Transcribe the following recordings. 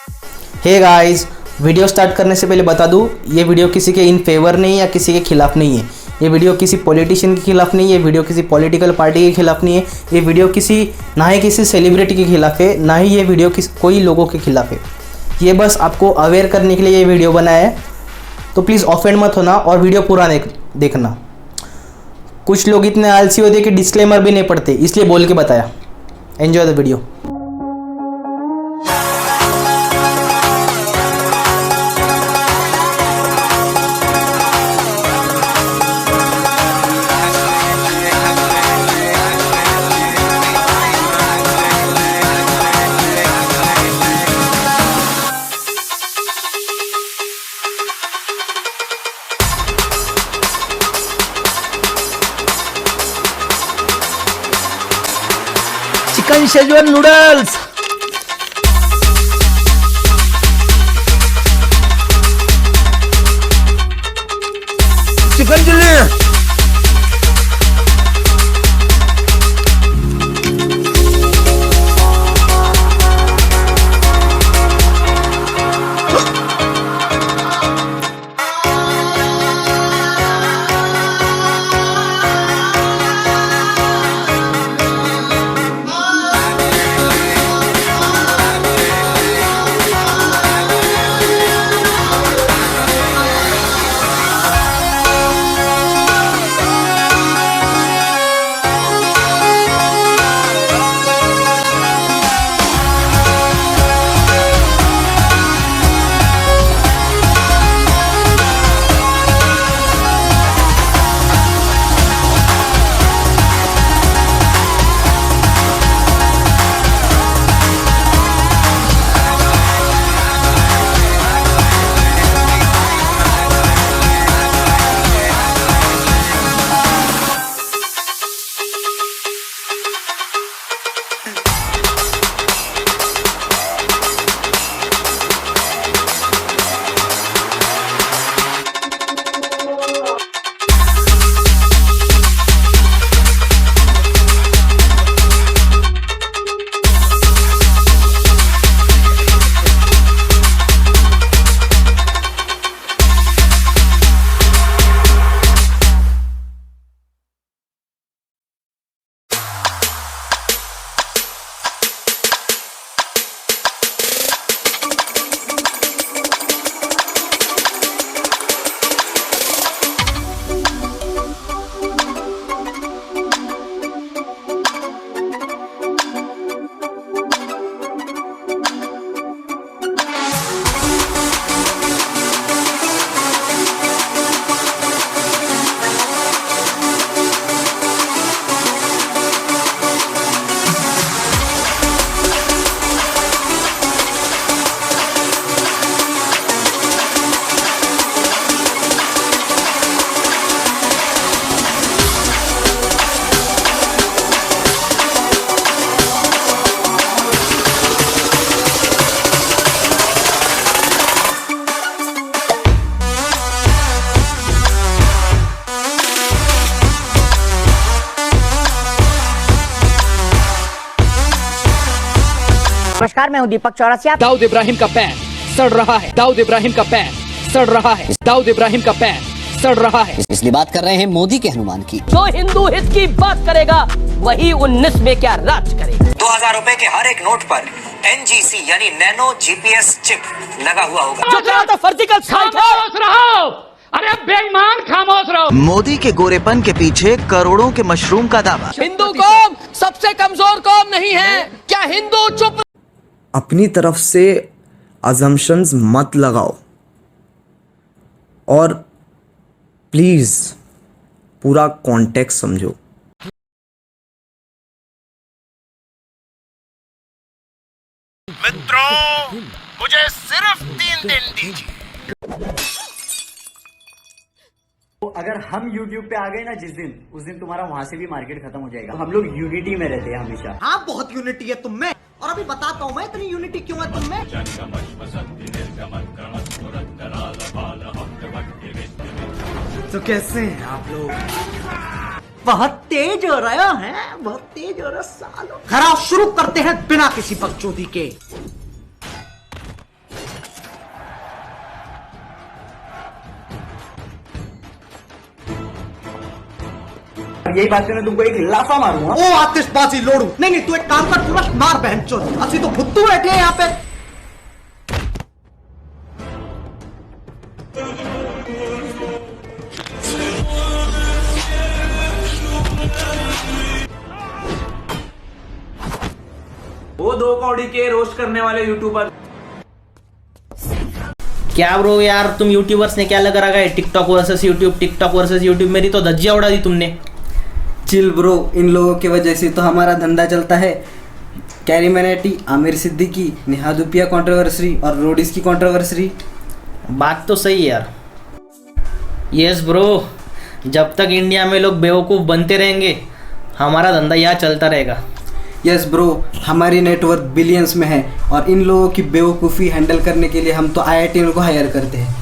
Hey guys, video start करने से पहले बता दूं, ये वीडियो किसी के इन फेवर नहीं है या किसी के खिलाफ नहीं है। ये वीडियो किसी पॉलिटिशियन के खिलाफ नहीं है, वीडियो किसी पॉलिटिकल पार्टी के खिलाफ नहीं है, ये वीडियो ना ही किसी सेलिब्रिटी के खिलाफ है, ना ही ये वीडियो कोई लोगों के खिलाफ है। ये बस आपको अवेयर करने के लिए ये वीडियो बनाया है, तो प्लीज़ ऑफेंड मत होना और वीडियो पूरा देखना। कुछ लोग इतने आलसी होते हैं कि डिस्क्लेमर भी नहीं पढ़ते, इसलिए बोल के बताया। Enjoy the video. Chicken Schezwan noodles, chicken chilli, नमस्कार, मैं हूं दीपक चौरसिया। दाऊद इब्राहिम का पैर सड़ रहा है, दाऊद इब्राहिम का पैर सड़ रहा है, दाऊद इब्राहिम का पैर सड़ रहा है। इसलिए बात कर रहे हैं मोदी के हनुमान की। जो हिंदू हित की बात करेगा वही 19 में क्या राज करेगा। 2000 रुपए के हर एक नोट पर NGC यानी नैनो GPS चिप लगा हुआ होगा। जो कहा था फर्जिकल खामोश रहो, अरे बेईमान खामोश रहो। मोदी के गोरेपन के पीछे करोड़ों के मशरूम का दावा। हिंदू कौम सबसे कमजोर कौम नहीं है क्या? हिंदू चुप। अपनी तरफ से अजम्पशंस मत लगाओ और प्लीज पूरा कॉन्टेक्स्ट समझो। मित्रों, मुझे सिर्फ 3 दिन दीजिए। अगर हम YouTube पे आ गए ना जिस दिन, उस दिन तुम्हारा वहां से भी मार्केट खत्म हो जाएगा। हम लोग यूनिटी में रहते हैं हमेशा। हाँ, बहुत यूनिटी है तुम में, और अभी बताता हूँ मैं इतनी यूनिटी क्यों है तुम में। तो कैसे हैं आप लोग? बहुत तेज हो रहा है, बहुत तेज हो रहा सालो। खराब शुरू करते हैं बिना किसी बकचोदी के। अब यही बात करने तुमको एक लाफा मारूंगा। ओ आतिशबाजी लोड़ू। नहीं तू एक काम कर, तुरंत मार बहनचोद। असली तो भुत्तू बैठे हैं यहाँ पे। वो 2 कौड़ी के रोस्ट करने वाले यूट्यूबर। क्या ब्रो यार, तुम यूट्यूबर्स ने क्या लगा रखा है? TikTok versus YouTube, TikTok versus YouTube. मेरी तो धज्जियां उड़ा दी तुमने। चिल ब्रो, इन लोगों की वजह से तो हमारा धंधा चलता है। Carry manatee, Aamir Siddiqui, Neha Dhupia controversy और रोडिस की कंट्रोवर्सी। बात तो सही है यार। यस ब्रो, जब तक इंडिया में लोग बेवकूफ़ बनते रहेंगे हमारा धंधा यहाँ चलता रहेगा। यस ब्रो, हमारी नेटवर्क बिलियंस में है और इन लोगों की बेवकूफ़ी हैंडल करने के लिए हम तो IITian को हायर करते हैं।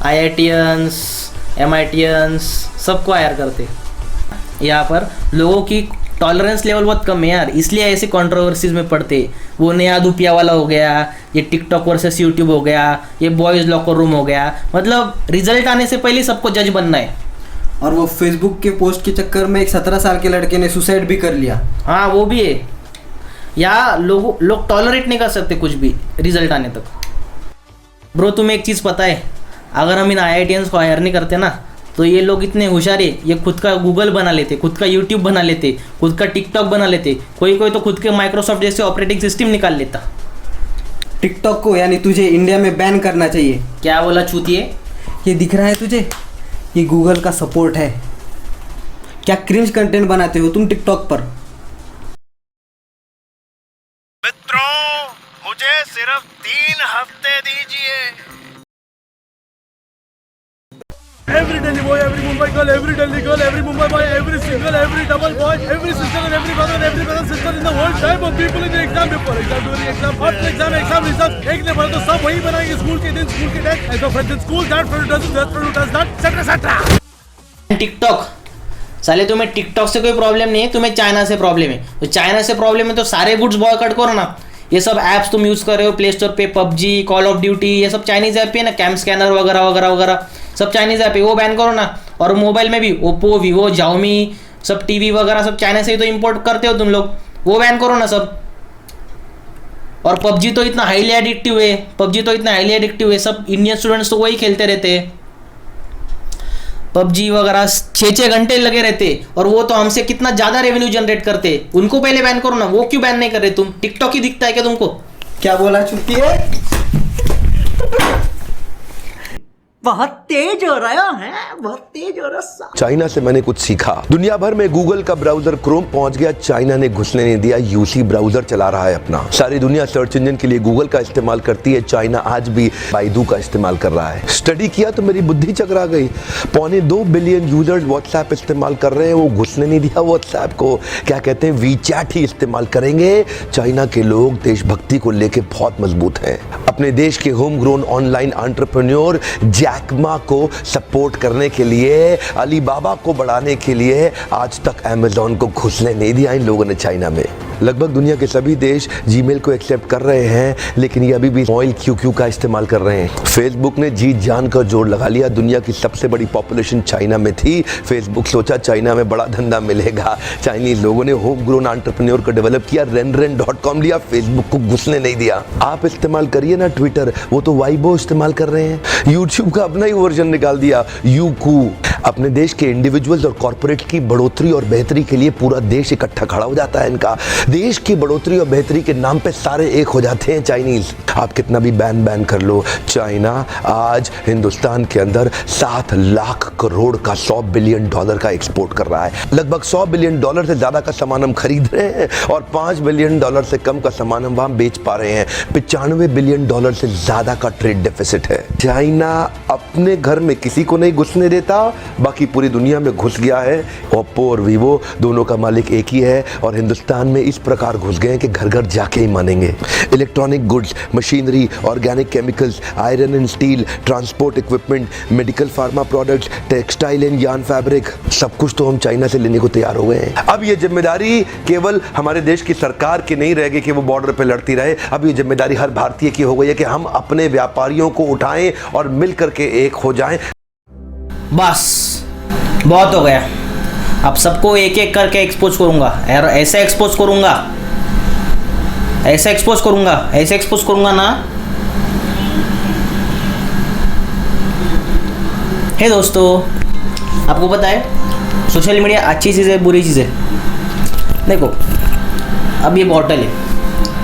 IITians, MITians सबको हायर करते। यहाँ पर लोगों की टॉलरेंस लेवल बहुत कम है यार, इसलिए ऐसे कंट्रोवर्सीज में पड़ते। वो नेहा धूपिया वाला हो गया, ये टिकटॉक वर्सेस यूट्यूब हो गया, ये बॉयज़ लॉकर रूम हो गया। मतलब रिजल्ट आने से पहले सबको जज बनना है। और वो फेसबुक के पोस्ट के चक्कर में एक 17 साल के लड़के ने सुसाइड भी कर लिया। हाँ वो भी है। या लोग टॉलरेट नहीं कर सकते कुछ भी रिजल्ट आने तक। ब्रो तुम्हें एक चीज़ पता है, अगर हम इन IITians को हायर नहीं करते ना तो ये लोग इतने होशियार है, ये खुद का गूगल बना लेते, खुद का यूट्यूब बना लेते, खुद का टिकटॉक बना लेते, कोई तो खुद के माइक्रोसॉफ्ट जैसे ऑपरेटिंग सिस्टम निकाल लेता। टिकटॉक को यानी तुझे इंडिया में बैन करना चाहिए। क्या बोला चूतिए? ये दिख रहा है तुझे? ये गूगल का सपोर्ट है। क्या क्रिंज कंटेंट बनाते हो तुम टिकटॉक पर? मित्रों, मुझे सिर्फ 3 हफ्ते दीजिए। Every Delhi boy, every Mumbai girl, every Delhi girl, every Mumbai boy, every single, every double boy, every sister and every brother sister in the whole type of people in the exam before exam, during exam, after exam, exam results. एक ने बोला तो सब वही बनाएंगे school के दिन, school के date, as a friend in school, that friend does this, that friend does that, etc. TikTok साले, तुम्हें टिकटॉक से कोई प्रॉब्लम नहीं है, तुम्हें चाइना से प्रॉब्लम है। तो चाइना से प्रॉब्लम है तो सारे गुड्स बॉयकॉट करो ना। ये सब ऐप्स तुम यूज़ कर रहे हो प्ले स्टोर पे, PUBG, कॉल ऑफ ड्यूटी, ये सब चाइनीज़ ऐप है ना, कैम स्कैनर वगैरह वगैरह वगैरह सब चाइनीज़ ऐप है, वो बैन करो ना। और मोबाइल में भी ओप्पो, वीवो, Xiaomi सब टीवी वगैरह सब चाइना से ही तो इंपोर्ट करते हो तुम लोग, वो बैन करो ना सब। और PUBG तो इतना हाईली एडिक्टिव है, सब इंडियन स्टूडेंट्स तो वही खेलते रहते हैं। PUBG वगैरह 6-6 घंटे लगे रहते और वो तो हमसे कितना ज़्यादा रेवेन्यू जनरेट करते। उनको पहले बैन करो ना, वो क्यों बैन नहीं कर रहे तुम? टिकटॉक ही दिखता है क्या तुमको? क्या बोला चुकी है? बहुत तेज हो रहा है, बहुत तेज हो रहा। चाइना से मैंने कुछ सीखा। दुनिया भर में गूगल का ब्राउजर क्रोम पहुंच गया, चाइना ने घुसने नहीं दिया। यूसी ब्राउजर चला रहा है अपना। सारी दुनिया सर्च इंजन के लिए गूगल का इस्तेमाल करती है, चाइना आज भी बाइडू का इस्तेमाल कर रहा है। स्टडी किया तो मेरी बुद्धि चकरा गई। 2.25 बिलियन यूजर्स व्हाट्सएप इस्तेमाल कर रहे हैं, वो घुसने नहीं दिया व्हाट्सएप को। क्या कहते हैं, वीचैट ही इस्तेमाल करेंगे। चाइना के लोग देशभक्ति को लेकर बहुत मजबूत हैं। अपने देश के home grown online entrepreneur Jack Ma को सपोर्ट करने के लिए, अलीबाबा को बढ़ाने के लिए आज तक अमेज़न को घुसने नहीं दिया इन लोगों ने चाइना में। लगभग दुनिया के सभी देश जीमेल को एक्सेप्ट कर रहे हैं, लेकिन ये अभी भी ऑयल QQ का इस्तेमाल कर रहे हैं। फेसबुक ने जी जान का जोर लगा लिया। दुनिया की सबसे बड़ी पॉपुलेशन चाइना में थी। फेसबुक सोचा चाइना में बड़ा धंधा मिलेगा। चाइनीज लोगों ने होम ग्रोन एंटरप्रेन्योर को डेवलप किया, renren.com लिया, फेसबुक को घुसने नहीं दिया। आप इस्तेमाल करिए ना ट्विटर, वो तो वाइबो इस्तेमाल कर रहे हैं। यूट्यूब का अपना ही वर्जन निकाल दिया, यूकू। अपने देश के इंडिविजुअल्स और कॉर्पोरेट की बढ़ोतरी और बेहतरी के लिए पूरा देश इकट्ठा खड़ा हो जाता है इनका। देश की बढ़ोतरी और बेहतरी के नाम पे सारे एक हो जाते हैं चाइनीज। आप कितना भी बैन कर लो, चाइना आज हिंदुस्तान के अंदर 7 लाख करोड़ का $100 बिलियन का एक्सपोर्ट कर रहा है। लगभग $100 बिलियन से ज्यादा का सामान हम खरीद रहे हैं और $5 बिलियन से कम का सामान हम वहां बेच पा रहे हैं। $95 बिलियन से ज्यादा का ट्रेड डेफिसिट है। चाइना अपने घर में किसी को नहीं घुसने देता, बाकी पूरी दुनिया में घुस गया है। ओप्पो और वीवो दोनों का मालिक एक ही है और हिंदुस्तान में इस प्रकार घुस गए हैं कि घर घर जाके ही मानेंगे। Electronic goods, machinery, organic chemicals, iron and steel, transport equipment, medical pharma products, textile and yarn fabric, सब कुछ तो हम चाइना से लेने को तैयार हो गए हैं। अब ये जिम्मेदारी केवल हमारे देश की सरकार की नहीं रह गई कि वो बॉर्डर पे लड़ती रहे। अब ये जिम्मेदारी हर भारतीय की हो गई है कि हम अपने व्यापारियों को उठाएं और मिल करके एक हो जाएं। बस बहुत हो गया। अब सबको एक एक करके एक्सपोज करूंगा, और ऐसे एक्सपोज करूंगा, ऐसे एक्सपोज करूंगा, ऐसे एक्सपोज करूंगा ना। हे दोस्तों, आपको पता है सोशल मीडिया अच्छी चीज़ है बुरी चीज़ है। देखो अब ये बॉटल है,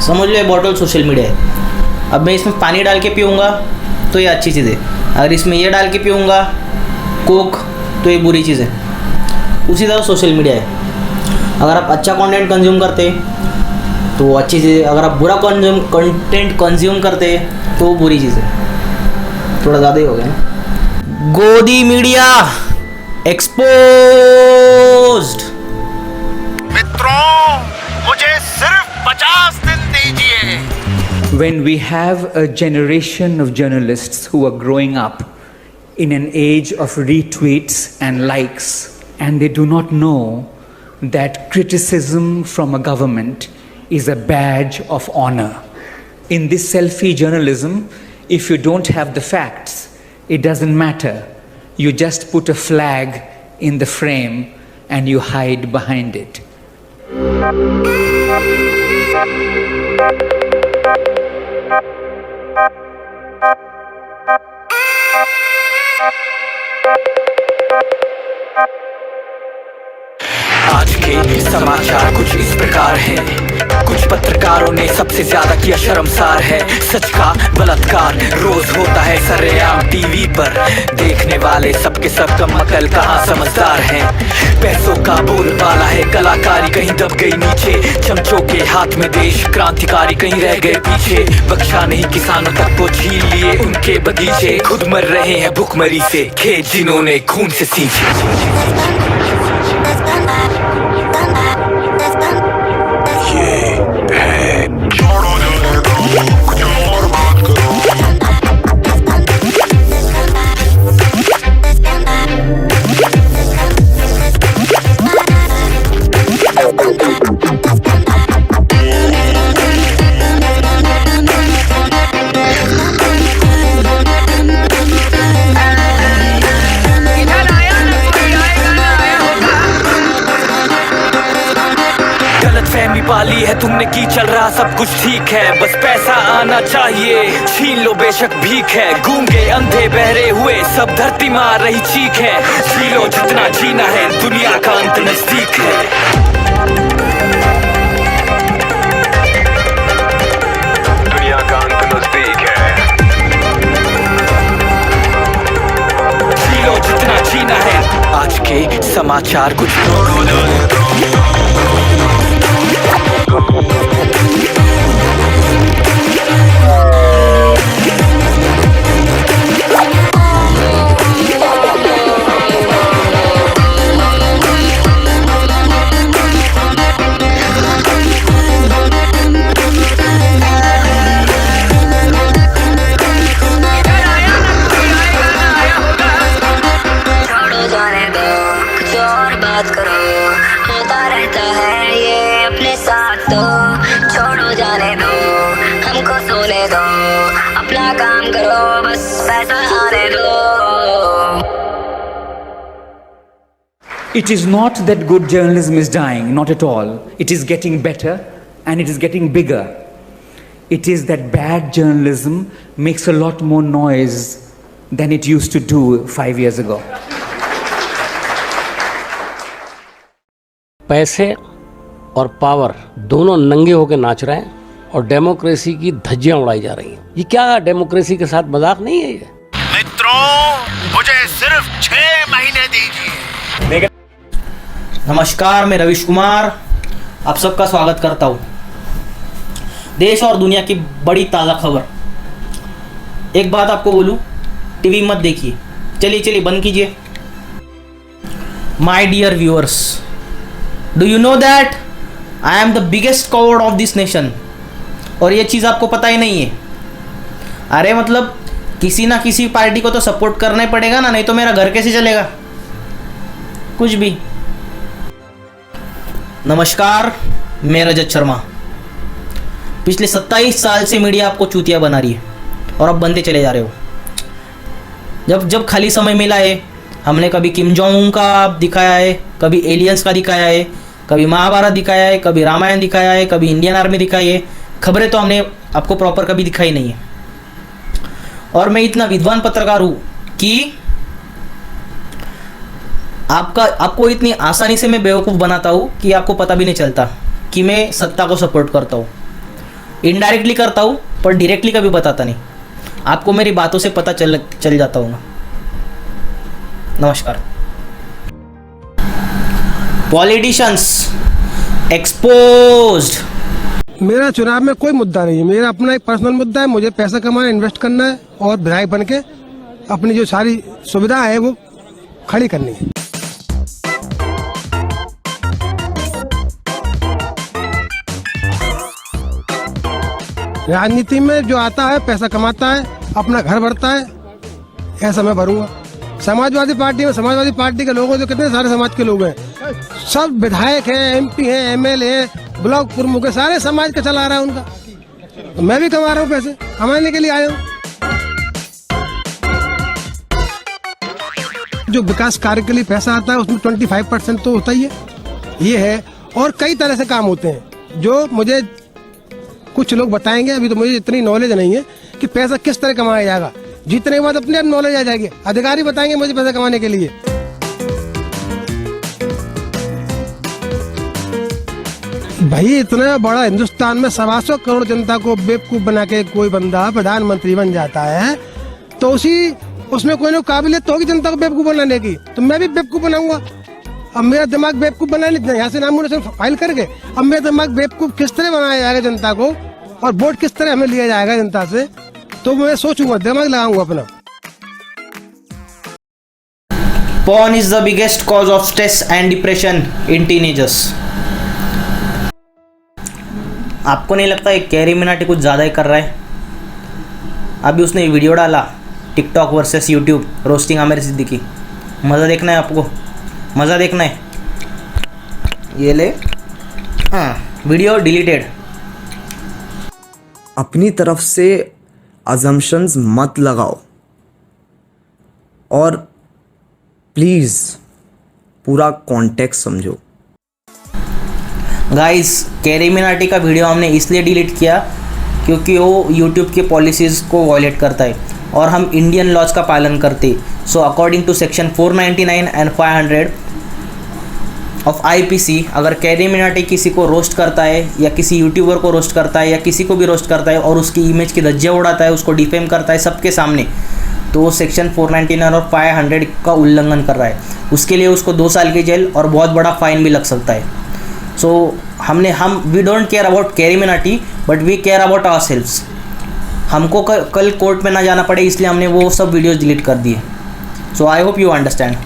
समझ लो ये बॉटल सोशल मीडिया है। अब मैं इसमें पानी डाल के पीऊँगा तो ये अच्छी चीज़ है, अगर इसमें ये डाल के पीऊँगा कोक तो ये बुरी चीज़ है। उसी तरह सोशल मीडिया है, अगर आप अच्छा कंटेंट कंज्यूम करते तो वो अच्छी चीज़ है, अगर आप बुरा कंटेंट कंज्यूम करते तो वो बुरी चीज़ है। थोड़ा ज़्यादा ही हो गया ना। गोदी मीडिया एक्सपोज्ड। मित्रों, मुझे सिर्फ 50 दिन दीजिए। When we have a generation of journalists who are growing up in an age of retweets and likes, and they do not know that criticism from a government is a badge of honor. In this selfie journalism, if you don't have the facts, it doesn't matter. You just put a flag in the frame and you hide behind it. आज के समाचार कुछ इस प्रकार हैं। कुछ पत्रकारों ने सबसे ज्यादा किया शर्मसार है। सच का बलात्कार रोज होता है सरेआम टीवी पर। देखने वाले सबके सब कम अकल कहाँ समझदार हैं। पैसों का बोलबाला है, कलाकारी कहीं दब गई नीचे। चमचों के हाथ में देश, क्रांतिकारी कहीं रह गए पीछे। बख्शा नहीं किसानों तक को छीन लिए उनके बगीचे। खुद मर रहे हैं भुखमरी से, खेत जिन्होंने खून से सींचे। पाली है तुमने की चल रहा सब कुछ ठीक है, बस पैसा आना चाहिए। छीन लो बेशक भीख है, गूंगे अंधे बहरे हुए सब धरती मार रही चीख है। जी लो जितना जीना है, दुनिया का अंत नजदीक है। दुनिया का अंत नजदीक है। जी लो जितना जीना है। आज के समाचार कुछ It is not that good journalism is dying, not at all. It is getting better and it is getting bigger. It is that bad journalism makes a lot more noise than it used to do 5 years ago. पैसे और power दोनों नंगे होकर नाच रहे हैं और democracy की धज्जियां उड़ाई जा रही हैं। ये क्या डेमोक्रेसी के साथ मजाक नहीं है ये? मित्रों, मुझे सिर्फ 6 महीने दीजिए। नमस्कार, मैं रविश कुमार आप सबका स्वागत करता हूँ। देश और दुनिया की बड़ी ताज़ा खबर। एक बात आपको बोलूँ, टीवी मत देखिए, चलिए बंद कीजिए। My dear viewers, do you know that I am the biggest coward of this nation? और ये चीज़ आपको पता ही नहीं है। अरे मतलब किसी ना किसी पार्टी को तो सपोर्ट करना ही पड़ेगा ना, नहीं तो मेरा घर कैसे चलेगा? कुछ भी। नमस्कार, मैं रजत शर्मा। पिछले 27 साल से मीडिया आपको चूतिया बना रही है और अब बनते चले जा रहे हो। जब खाली समय मिला है हमने कभी किम जोंग उन का दिखाया है, कभी एलियंस का दिखाया है, कभी महाभारत दिखाया है, कभी रामायण दिखाया है, कभी इंडियन आर्मी दिखाई है। खबरें तो हमने आपको प्रॉपर कभी दिखाई नहीं है। और मैं इतना विद्वान पत्रकार हूँ कि आपको इतनी आसानी से मैं बेवकूफ़ बनाता हूँ कि आपको पता भी नहीं चलता कि मैं सत्ता को सपोर्ट करता हूँ। इनडायरेक्टली करता हूँ पर डायरेक्टली कभी बताता नहीं। आपको मेरी बातों से पता चल जाता होगा। नमस्कार। Politicians exposed. मेरा चुनाव में कोई मुद्दा नहीं है, मेरा अपना एक पर्सनल मुद्दा है। मुझे पैसा कमाना, इन्वेस्ट करना है और विधायक बन के अपनी जो सारी सुविधा है वो खड़ी करनी है। राजनीति में जो आता है पैसा कमाता है, अपना घर भरता है, ऐसा मैं भरूंगा। समाजवादी पार्टी में समाजवादी पार्टी के लोगों जो कितने सारे समाज के लोग हैं, सब विधायक हैं, एमपी हैं, एमएलए हैं, ब्लॉक प्रमुख है, सारे समाज का चला रहा है उनका। तो मैं भी कमा रहा हूँ, पैसे कमाने के लिए आया हूँ। जो विकास कार्य के लिए पैसा आता है उसमें 25% तो होता ही है, ये है। और कई तरह से काम होते हैं जो मुझे कुछ लोग बताएंगे। अभी तो मुझे इतनी नॉलेज नहीं है कि पैसा किस तरह कमाया जाएगा। जीतने के बाद अपने आप नॉलेज आ जाएगी, अधिकारी बताएंगे मुझे पैसा कमाने के लिए। भाई इतना बड़ा हिंदुस्तान में 125 करोड़ जनता को बेवकूफ बना के कोई बंदा प्रधानमंत्री बन जाता है तो उसमें कोई ना काबिलियत तो होगी जनता को बेवकूफ बनाने की। तो मैं भी बेवकूफ बनाऊंगा। अब मेरा दिमाग बेवकूफ बनाने यहाँ से नामोनिशन फाइल करके अब मेरा दिमाग बेवकूफ किस तरह बनाया जाएगा जनता को और वोट किस तरह हमें लिया जाएगा जनता से, तो मैं सोचूंगा, दिमाग लगाऊंगा अपना। Porn is the biggest cause of stress and depression in teenagers. आपको नहीं लगता है कैरी मिनाटी कुछ ज़्यादा ही कर रहा है? अभी उसने वीडियो डाला TikTok versus YouTube roasting Aamir Siddiqui. मज़ा देखना है आपको, मज़ा देखना है। ये ले, हाँ, वीडियो डिलीटेड। अपनी तरफ से अजम्पशंस मत लगाओ और प्लीज़ पूरा कॉन्टेक्स्ट समझो। गाइस, कैरी मिनाटी का वीडियो हमने इसलिए डिलीट किया क्योंकि वो यूट्यूब के पॉलिसीज़ को वॉयलेट करता है और हम इंडियन लॉज का पालन करते। So according to section 499 and 500 of IPC, अगर कैरी मिनाटी किसी को रोस्ट करता है या किसी यूट्यूबर को रोस्ट करता है या किसी को भी रोस्ट करता है और उसकी इमेज की धज्जियाँ उड़ाता है, उसको डिफेम करता है सबके सामने, तो वो सेक्शन 499 और 500 का उल्लंघन कर रहा है। उसके लिए उसको 2 साल की जेल और बहुत बड़ा फाइन भी लग सकता है। So we don't care about CarryMinati but we care about ourselves. हमको कल कोर्ट में ना जाना पड़े इसलिए हमने वो सब वीडियोज़ डिलीट कर दिए। So I hope you understand.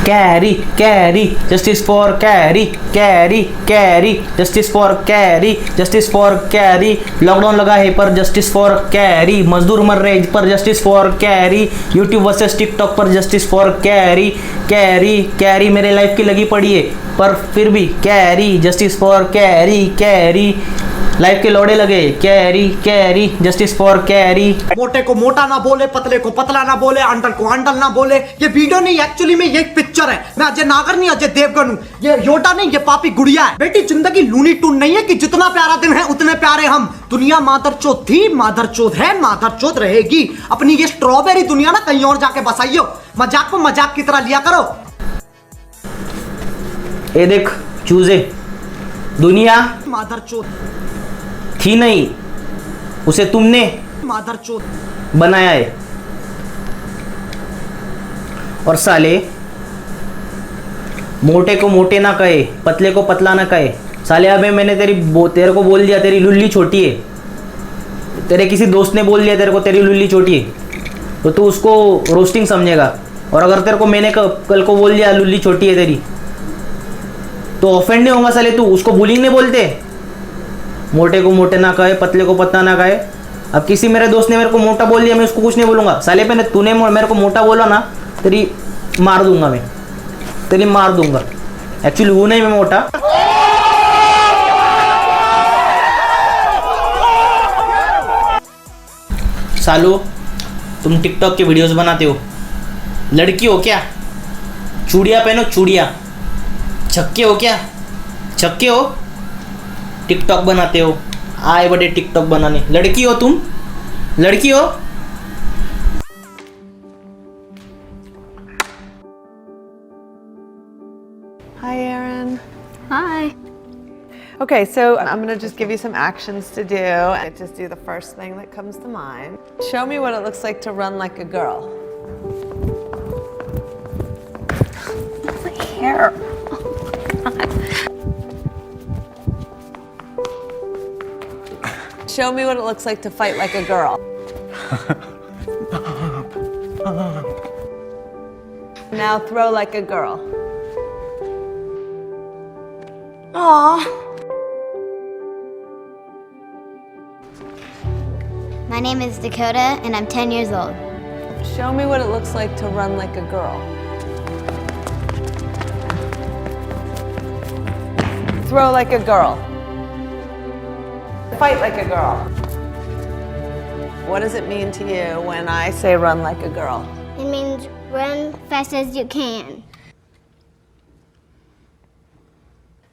Carry Carry justice for Carry, Carry Carry justice for Carry, justice for Carry. Lockdown लगा है पर जस्टिस फॉर कैरी, मजदूर मर रहे पर justice for Carry, YouTube versus TikTok पर जस्टिस फॉर कैरी। कैरी कैरी मेरे लाइफ की लगी पड़ी है पर फिर भी Carry, justice for Carry, Carry life के लौड़े लगे, कैरी कैरी जस्टिस फॉर कैरी। मोटे को मोटा ना बोले, पतले को पतला ना बोले, अंडल को अंडल ना बोले। ये वीडियो नहीं, एक्चुअली में ये एक पिक्चर है। मैं अजय नागर नहीं, अजय देवगन हूँ। ये योटा नहीं, ये पापी गुड़िया है। बेटी जिंदगी लूनी टून नहीं है कि जितना प्यारा दिन है उतने प्यारे हम। दुनिया मादरचोद थी, मादरचोद है, मादरचोद रहेगी। अपनी ये स्ट्रॉबेरी दुनिया ना कहीं और जाके बसाइयो। मजाक को मजाक की तरह लिया करो। ये देख चूजे, दुनिया मादरचोद थी नहीं, उसे तुमने मादरचोद बनाया है। और साले मोटे को मोटे ना कहे, पतले को पतला ना कहे। साले अबे मैंने तेरे को बोल दिया तेरी लुल्ली छोटी है, तेरे किसी दोस्त ने बोल दिया तेरे को तेरी लुल्ली छोटी है, तो तू उसको रोस्टिंग समझेगा। और अगर तेरे को मैंने कल को बोल दिया लुल्ली छोटी है तेरी, तो ऑफेंड नहीं होगा साले तू? उसको बुलिंग नहीं बोलते? मोटे को मोटे ना कहे, पतले को पतला ना कहे। अब किसी मेरे दोस्त ने मेरे को मोटा बोल दिया, मैं उसको कुछ नहीं बोलूँगा। साले पे तूने मेरे को मोटा बोला ना, तेरी मार दूंगा, मैं तेरी मार दूंगा। एक्चुअली वो नहीं मैं मोटा। सालो तुम टिकटॉक के वीडियोस बनाते हो, लड़की हो क्या? चूड़िया पहनो, चूड़िया। छक्के हो क्या? छक्के हो? टिकटॉक बनाते हो, आए बड़े टिकटॉक बनाने। लड़की हो तुम? लड़की हो? Hi, Aaron. Hi. Okay, so I'm going to just give you some actions to do. And just do the first thing that comes to mind. Show me what it looks like to run like a girl. My hair. Show me what it looks like to fight like a girl. Now throw like a girl. Aw. My name is Dakota, and I'm 10 years old. Show me what it looks like to run like a girl. Throw like a girl. Fight like a girl. What does it mean to you when I say run like a girl? It means run fast as you can.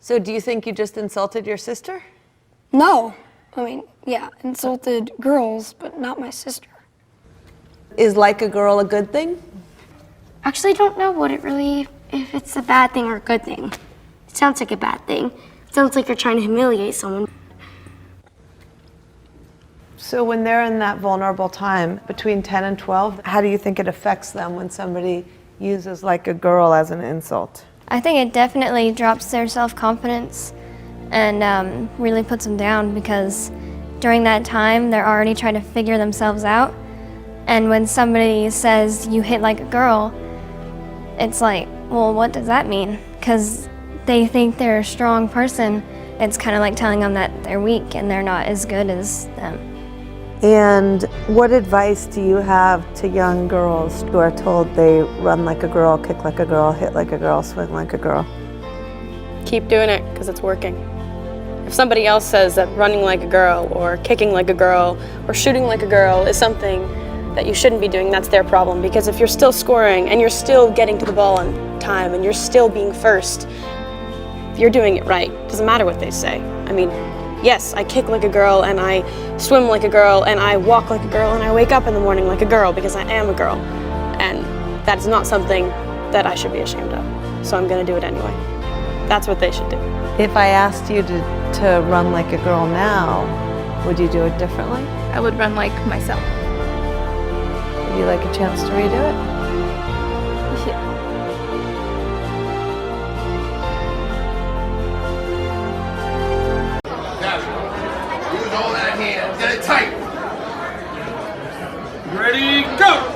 So do you think you just insulted your sister? No. I mean, yeah, insulted girls, but not my sister. Is like a girl a good thing? Actually, don't know if it's a bad thing or a good thing. It sounds like a bad thing. It sounds like you're trying to humiliate someone. So when they're in that vulnerable time between 10 and 12, how do you think it affects them when somebody uses like a girl as an insult? I think it definitely drops their self-confidence and really puts them down because during that time, they're already trying to figure themselves out. And when somebody says you hit like a girl, it's like, well, what does that mean? Because they think they're a strong person. It's kind of like telling them that they're weak and they're not as good as them. And what advice do you have to young girls who are told they run like a girl, kick like a girl, hit like a girl, swing like a girl? Keep doing it because it's working. If somebody else says that running like a girl or kicking like a girl or shooting like a girl is something that you shouldn't be doing, that's their problem. Because if you're still scoring and you're still getting to the ball on time and you're still being first, you're doing it right. Doesn't matter what they say. I mean, yes, I kick like a girl and I swim like a girl and I walk like a girl and I wake up in the morning like a girl because I am a girl. And that's not something that I should be ashamed of. So I'm gonna do it anyway. That's what they should do. If I asked you to run like a girl now, would you do it differently? I would run like myself. Would you like a chance to redo it? Yeah. Use all that hand. Get it tight. Ready, go!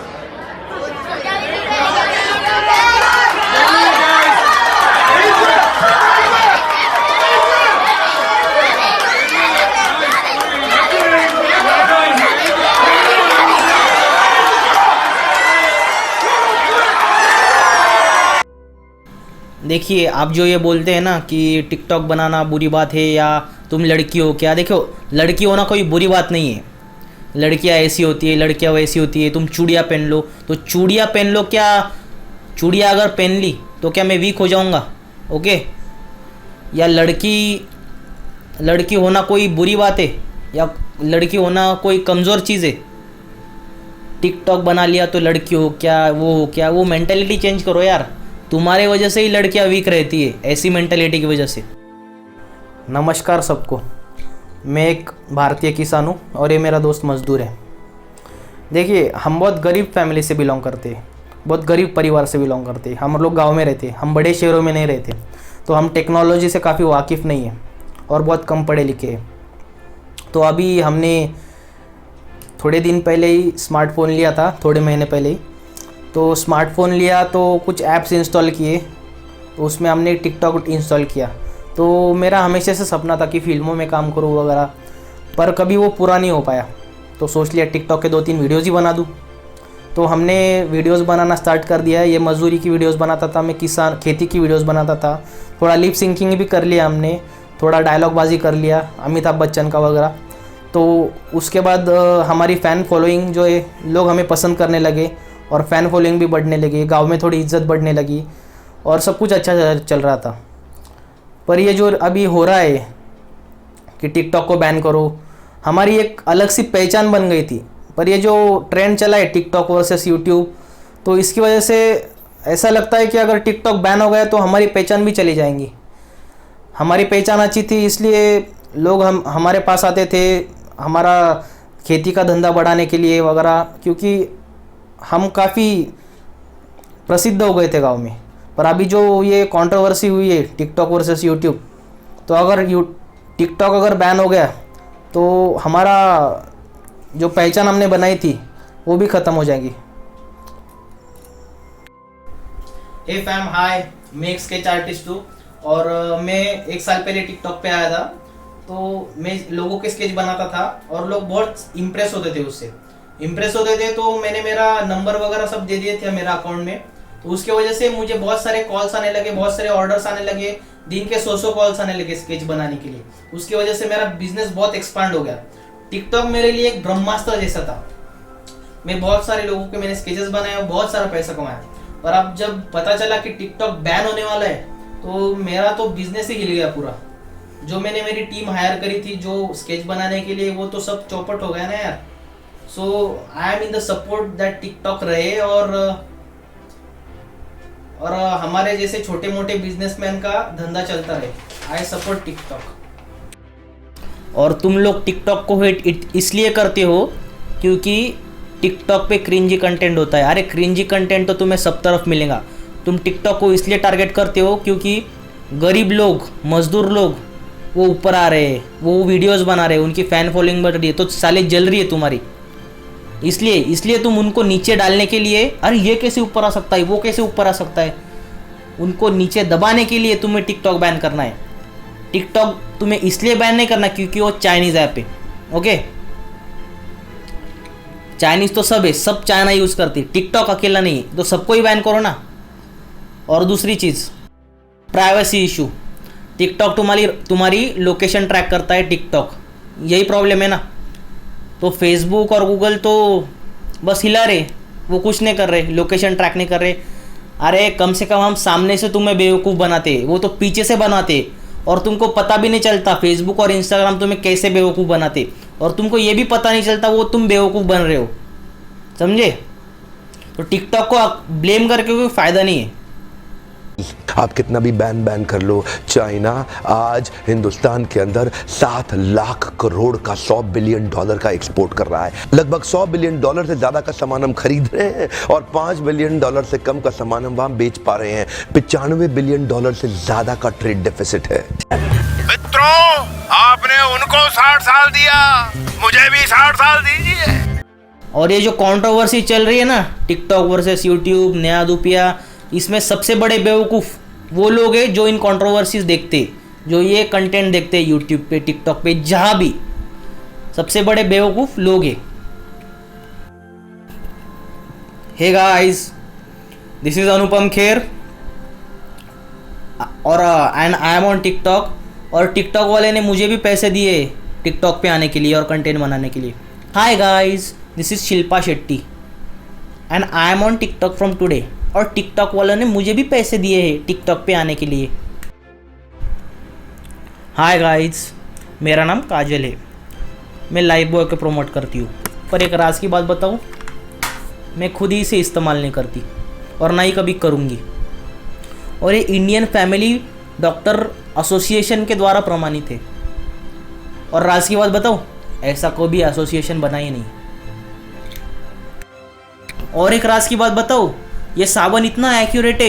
देखिए, आप जो ये बोलते हैं ना कि TikTok बनाना बुरी बात है या तुम लड़की हो क्या, देखो लड़की होना कोई बुरी बात नहीं है। लड़कियां ऐसी होती है, लड़कियां वैसी होती है। तुम चूड़ियाँ पहन लो तो चूड़ियाँ पहन लो, क्या चूड़ियाँ अगर पहन ली तो क्या मैं वीक हो जाऊँगा? ओके? या लड़की होना कोई बुरी बात है या लड़की होना कोई कमज़ोर चीज़ है? टिकटॉक बना लिया तो लड़की हो क्या, वो हो क्या? वो मेंटालिटी चेंज करो यार। तुम्हारे वजह से ही लड़कियां वीक रहती है, ऐसी मेंटालिटी की वजह से। नमस्कार सबको, मैं एक भारतीय किसान हूँ और ये मेरा दोस्त मजदूर है। देखिए, हम बहुत गरीब फैमिली से बिलोंग करते हैं, बहुत गरीब परिवार से बिलोंग करते हैं। हम लोग गांव में रहते हैं, हम बड़े शहरों में नहीं रहते, तो हम टेक्नोलॉजी से काफ़ी वाकिफ़ नहीं है और बहुत कम पढ़े लिखे हैं। तो अभी हमने थोड़े दिन पहले ही स्मार्टफ़ोन लिया था, थोड़े महीने पहले ही। तो स्मार्टफ़ोन लिया तो कुछ ऐप्स इंस्टॉल किए, तो उसमें हमने टिकटॉक इंस्टॉल किया। तो मेरा हमेशा से सपना था कि फ़िल्मों में काम करूँ वगैरह, पर कभी वो पूरा नहीं हो पाया। तो सोच लिया टिकटॉक के 2-3 वीडियोज़ ही बना दूँ। तो हमने वीडियोज़ बनाना स्टार्ट कर दिया है। ये मजदूरी की वीडियोज़ बनाता था मैं, खेती की वीडियोज़ बनाता था, थोड़ा लिप सिंकिंग भी कर लिया हमने, थोड़ा डायलॉग बाजी कर लिया अमिताभ बच्चन का वगैरह। तो उसके बाद हमारी फ़ैन फॉलोइंग जो है, लोग हमें पसंद करने लगे और फ़ैन फॉलोइंग भी बढ़ने लगी, गांव में थोड़ी इज्जत बढ़ने लगी और सब कुछ अच्छा चल रहा था। पर ये जो अभी हो रहा है कि टिकटॉक को बैन करो, हमारी एक अलग सी पहचान बन गई थी, पर ये जो ट्रेंड चला है टिकटॉक वर्सेस यूट्यूब, तो इसकी वजह से ऐसा लगता है कि अगर टिकटॉक बैन हो गया तो हमारी पहचान भी चली जाएंगी। हमारी पहचान अच्छी थी इसलिए लोग हमारे पास आते थे, हमारा खेती का धंधा बढ़ाने के लिए वगैरह, क्योंकि हम काफ़ी प्रसिद्ध हो गए थे गांव में। पर अभी जो ये कंट्रोवर्सी हुई है टिकटॉक वर्सेस यूट्यूब, तो अगर टिकटॉक अगर बैन हो गया तो हमारा जो पहचान हमने बनाई थी वो भी ख़त्म हो जाएगी। हे फैम, हाय, मैं एक स्केच आर्टिस्ट हूँ और मैं 1 साल पहले टिकटॉक पे आया था। तो मैं लोगों के स्केच बनाता था और लोग बहुत इम्प्रेस होते थे उससे, तो मैंने मेरा नंबर वगैरह सब दे दिए थे मेरा अकाउंट में। तो उसके वजह से मुझे बहुत सारे कॉल्स आने लगे, बहुत सारे ऑर्डर्स आने लगे, दिन के 100 कॉल्स आने लगे स्केच बनाने के लिए। उसकी वजह से मेरा बिजनेस बहुत एक्सपांड हो गया। टिकटॉक मेरे लिए एक ब्रह्मास्त्र जैसा था। मैं बहुत सारे लोगों के मैंने स्केचेस बनाए, बहुत सारा पैसा कमाया। पर अब जब पता चला कि टिकटॉक बैन होने वाला है तो मेरा तो बिजनेस ही हिल गया पूरा। जो मैंने मेरी टीम हायर करी थी जो स्केच बनाने के लिए, वो तो सब चौपट हो गया ना यार। So I am in the support that TikTok रहे और हमारे जैसे छोटे मोटे बिजनेसमैन का धंधा चलता रहे। I support TikTok. और तुम लोग टिकटॉक को हेट इसलिए करते हो क्योंकि टिकटॉक पे क्रिंजी कंटेंट होता है। अरे क्रिंजी कंटेंट तो तुम्हें सब तरफ मिलेगा। तुम टिकटॉक को इसलिए टारगेट करते हो क्योंकि गरीब लोग, मजदूर लोग वो ऊपर आ रहे हैं, वो वीडियोस बना रहे हैं, उनकी फ़ैन फॉलोइंग बढ़ रही है, तो साले जल रही है तुम्हारी। इसलिए तुम उनको नीचे डालने के लिए, अरे ये कैसे ऊपर आ सकता है, वो कैसे ऊपर आ सकता है, उनको नीचे दबाने के लिए तुम्हें टिकटॉक बैन करना है। टिकटॉक तुम्हें इसलिए बैन नहीं करना क्योंकि वो चाइनीज़ ऐप है। ओके, चाइनीज़ तो सब है, सब चाइना यूज़ करती है, टिकटॉक अकेला नहीं है, तो सबको ही बैन करो ना। और दूसरी चीज़, प्राइवेसी इशू। टिकटॉक तुम्हारी लोकेशन ट्रैक करता है टिकटॉक, यही प्रॉब्लम है ना। तो फेसबुक और गूगल तो बस हिला रहे, वो कुछ नहीं कर रहे, लोकेशन ट्रैक नहीं कर रहे। अरे कम से कम हम सामने से तुम्हें बेवकूफ़ बनाते, वो तो पीछे से बनाते और तुमको पता भी नहीं चलता फेसबुक और इंस्टाग्राम तुम्हें कैसे बेवकूफ़ बनाते, और तुमको ये भी पता नहीं चलता वो तुम बेवकूफ़ बन रहे हो, समझे। तो टिकटॉक को ब्लेम करके कोई फ़ायदा नहीं है। आप कितना भी बैन कर लो, चाइना आज हिंदुस्तान के अंदर 7 लाख करोड़ का $100 बिलियन का एक्सपोर्ट कर रहा है। लगभग $100 बिलियन से ज्यादा का सामान हम खरीद रहे हैं और $5 बिलियन से कम का सामान हम वहां बेच पा रहे हैं। $95 बिलियन से ज्यादा का ट्रेड डेफिसिट है। मित्रों, आपने उनको 60 साल दिया, मुझे भी 60 साल दीजिए। और ये जो कंट्रोवर्सी चल रही है ना, टिकटॉक वर्सेस यूट्यूब, नया दुपिया, इसमें सबसे बड़े बेवकूफ़ वो लोग हैं जो इन कंट्रोवर्सीज देखते, जो ये कंटेंट देखते हैं यूट्यूब पे, टिकटॉक पे, जहाँ भी, सबसे बड़े बेवकूफ़ लोग हैं। हे guys, this is Anupam Kher और and I am on TikTok. और टिकटॉक वाले ने मुझे भी पैसे दिए टिकटॉक पे आने के लिए और कंटेंट बनाने के लिए। Hi guys, this is Shilpa Shetty and I am on TikTok from today. और टिकटॉक वालों ने मुझे भी पैसे दिए हैं टिकटॉक पे आने के लिए। हाय गाइस, मेरा नाम काजल है, मैं लाइफ बॉय को प्रमोट करती हूँ। पर एक राज की बात बताऊँ, मैं खुद ही इसे इस्तेमाल नहीं करती और ना ही कभी करूँगी। और ये इंडियन फैमिली डॉक्टर एसोसिएशन के द्वारा प्रमाणित है। और राज की बात बताऊँ, ऐसा कोई भी एसोसिएशन बना ही नहीं। और एक राज की बात बताऊँ, ये साबुन इतना एक्यूरेट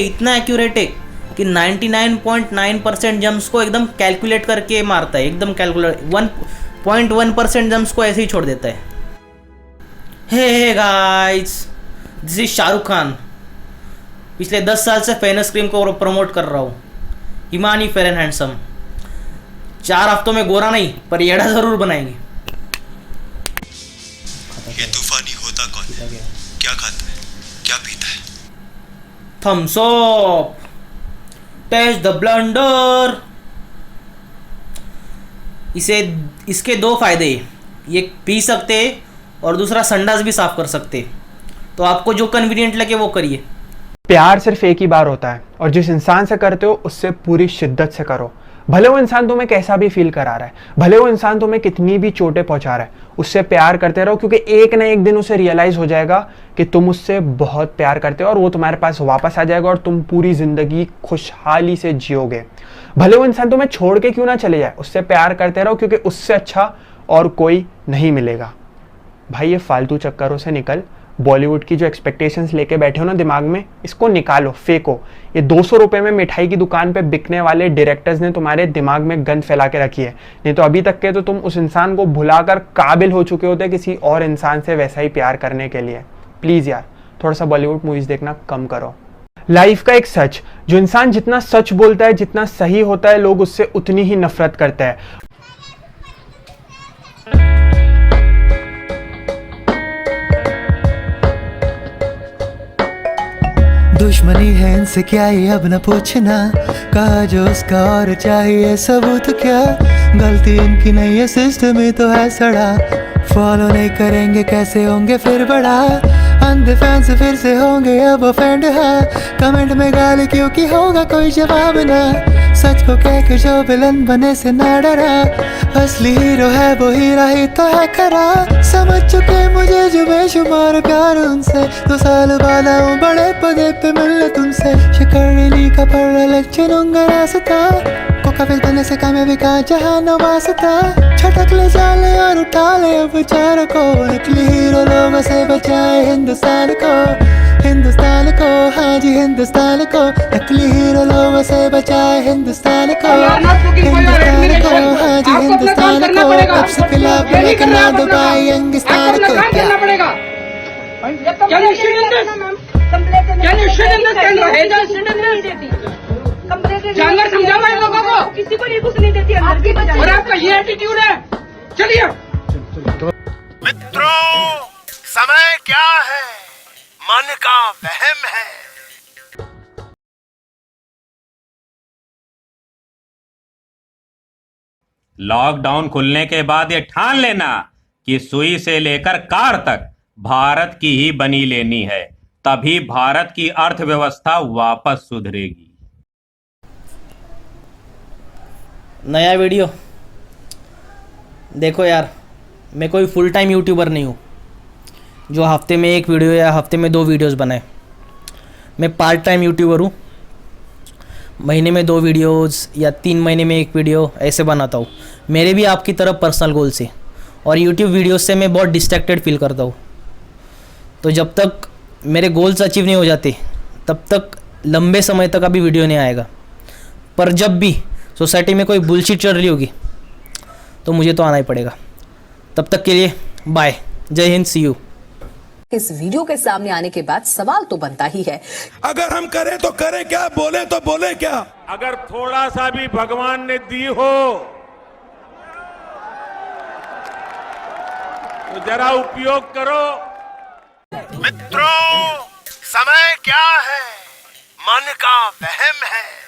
है कि 99.9% जम्स को एकदम कैलकुलेट करके मारता है, एकदम कैलकुलेट 1.1% जम्स को ऐसे ही छोड़ देता है। Hey guys, this is Shahrukh Khan. पिछले 10 साल से फेयरनेस क्रीम को प्रमोट कर रहा हूँ, हिमानी फेयर एंड हैंडसम। 4 हफ्तों में गोरा नहीं पर येड़ा ज़रूर बनाएंगे। ये तूफानी होता कौन है? क्या खाता है, क्या पीता है? Thums Up, taste the blunder. इसके 2 फायदे, ये पी सकते और दूसरा संडास भी साफ कर सकते। तो तो आपको जो कन्वीनियंट लगे वो करिए। प्यार सिर्फ एक ही बार होता है और जिस इंसान से करते हो उससे पूरी शिद्दत से करो। भले वो इंसान तुम्हें कैसा भी फील करा रहा है, भले वो इंसान तुम्हें कितनी भी चोटें पहुंचा रहा है, उससे प्यार करते रहो, क्योंकि एक ना एक दिन उसे रियलाइज हो जाएगा कि तुम उससे बहुत प्यार करते हो और वो तुम्हारे पास वापस आ जाएगा और तुम पूरी जिंदगी खुशहाली से जियोगे। भले वो इंसान तुम्हें छोड़ के क्यों ना चले जाए, उससे प्यार करते रहो, क्योंकि उससे अच्छा और कोई नहीं मिलेगा। भाई ये फालतू चक्करों से निकल, बॉलीवुड की जो एक्सपेक्टेशंस लेके बैठे हो ना दिमाग में, इसको निकालो, फेंको। ये 200 रुपए में मिठाई की दुकान पे बिकने वाले डायरेक्टर्स ने तुम्हारे दिमाग में गंद फैला के रखी है, नहीं तो अभी तक के तो तुम उस इंसान को भुलाकर काबिल हो चुके होते किसी और इंसान से वैसा ही प्यार करने के लिए। प्लीज यार थोड़ा सा बॉलीवुड मूवीज देखना कम करो। लाइफ का एक सच, जो इंसान जितना सच बोलता है, जितना सही होता है, लोग उससे उतनी ही नफरत करते हैं। दुश्मनी है इनसे क्या ये अब न पूछना, कहा जो उसका और चाहिए सबूत क्या, गलती इनकी नहीं है सिस्टम ही तो है सड़ा, फॉलो नहीं करेंगे कैसे होंगे फिर बड़ा, अंधे फैंस फिर से होंगे अब ऑफेंड है, कमेंट में गाली क्योंकि होगा कोई जवाब ना, सच को कह के जो विलन बने से ना डरा, असली हीरो है वो हीरा ही तो है खरा, समझ चुके मुझे जो बेशुमार प्यार उनसे, 2 साल बाद आऊं बड़े पदे पे मिलने तुमसे, शिकरनी का पढ़ लग चुनूंगा रास्ता, कोकाफिस बनने से कामयाबी का जहां न वास्ता, छटक ले जाले और उठा ले अब बेचारों को, नकली हीरो लोगों से बचाए हिंदुस्तान को, हिंदुस्तान को, हाँ जी हिंदुस्तान को, नकली हीरो लोगों से बचाए हिंदुस्तान को, हिंदुस्तान को, हाँ जी हिंदुस्तान को, अब से खिलाफ लेकर दुबाई अंगिस्तान को। जानवर समझाओ इन लोगों को, किसी को नहीं घुसने देती अंदर, और आपका ये एटीट्यूड है। चलिए मित्रों, समय क्या है, मन का वहम है। लॉकडाउन खुलने के बाद ये ठान लेना कि सुई से लेकर कार तक भारत की ही बनी लेनी है, तभी भारत की अर्थव्यवस्था वापस सुधरेगी। नया वीडियो देखो यार, मैं कोई फुल टाइम यूट्यूबर नहीं हूँ जो हफ्ते में 1 वीडियो या हफ्ते में 2 वीडियोस बनाए। मैं पार्ट टाइम यूट्यूबर हूँ, महीने में 2 वीडियोस या 3 महीने में 1 वीडियो ऐसे बनाता हूँ। मेरे भी आपकी तरफ पर्सनल गोल्स हैं और यूट्यूब वीडियोस से मैं बहुत डिस्ट्रैक्टेड फील करता हूँ। तो जब तक मेरे गोल्स अचीव नहीं हो जाते तब तक लंबे समय तक अभी वीडियो नहीं आएगा। पर जब भी सोसाइटी में कोई बुलशिट चल रही होगी तो मुझे तो आना ही पड़ेगा। तब तक के लिए बाय, जय हिंद, सी यू। इस वीडियो के सामने आने के बाद सवाल तो बनता ही है, अगर हम करें तो करें क्या, बोले तो बोले क्या। अगर थोड़ा सा भी भगवान ने दी हो तो जरा उपयोग करो। मित्रों, समय क्या है, मन का वहम है।